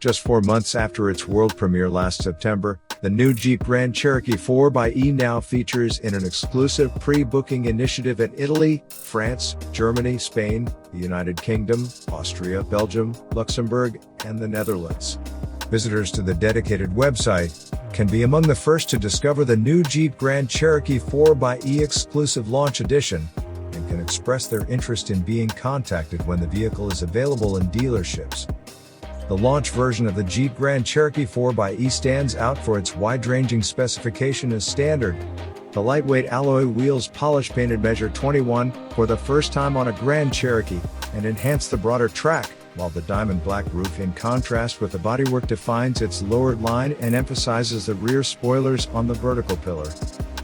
Just 4 months after its world premiere last September, the new Jeep Grand Cherokee 4xe now features in an exclusive pre-booking initiative in Italy, France, Germany, Spain, the United Kingdom, Austria, Belgium, Luxembourg, and the Netherlands. Visitors to the dedicated website can be among the first to discover the new Jeep Grand Cherokee 4xe exclusive launch edition, and can express their interest in being contacted when the vehicle is available in dealerships. The launch version of the Jeep Grand Cherokee 4xe stands out for its wide-ranging specification as standard. The lightweight alloy wheels polished painted measure 21 for the first time on a Grand Cherokee, and enhance the broader track, while the diamond black roof in contrast with the bodywork defines its lowered line and emphasizes the rear spoilers on the vertical pillar.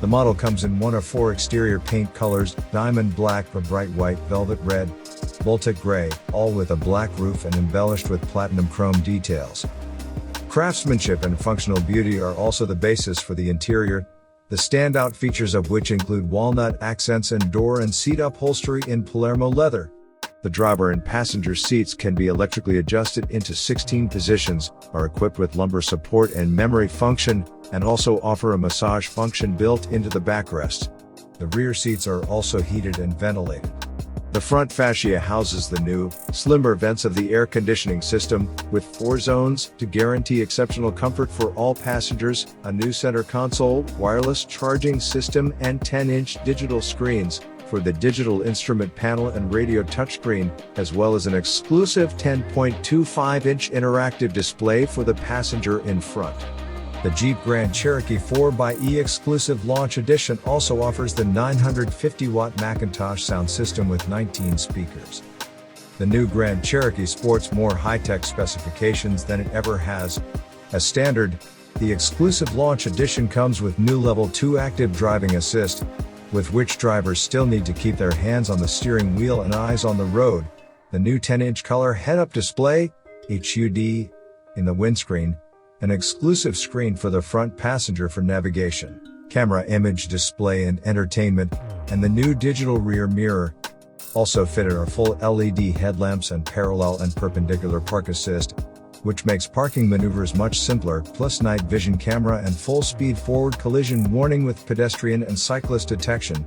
The model comes in one of 4 exterior paint colors: diamond black, or bright white, velvet red, Baltic Grey, all with a black roof and embellished with platinum chrome details. Craftsmanship and functional beauty are also the basis for the interior, the standout features of which include walnut accents and door and seat upholstery in Palermo leather. The driver and passenger seats can be electrically adjusted into 16 positions, are equipped with lumbar support and memory function, and also offer a massage function built into the backrest. The rear seats are also heated and ventilated. The front fascia houses the new, slimmer vents of the air conditioning system, with 4 zones to guarantee exceptional comfort for all passengers, a new center console, wireless charging system, and 10-inch digital screens for the digital instrument panel and radio touchscreen, as well as an exclusive 10.25-inch interactive display for the passenger in front. The Jeep Grand Cherokee 4xe exclusive launch edition also offers the 950-watt McIntosh sound system with 19 speakers. The new Grand Cherokee sports more high-tech specifications than it ever has. As standard, the exclusive launch edition comes with new Level 2 active driving assist, with which drivers still need to keep their hands on the steering wheel and eyes on the road. The new 10-inch color head-up display, HUD, in the windscreen, an exclusive screen for the front passenger for navigation, camera image display and entertainment, and the new digital rear mirror. Also fitted are full LED headlamps and parallel and perpendicular park assist, which makes parking maneuvers much simpler, plus night vision camera and full speed forward collision warning with pedestrian and cyclist detection.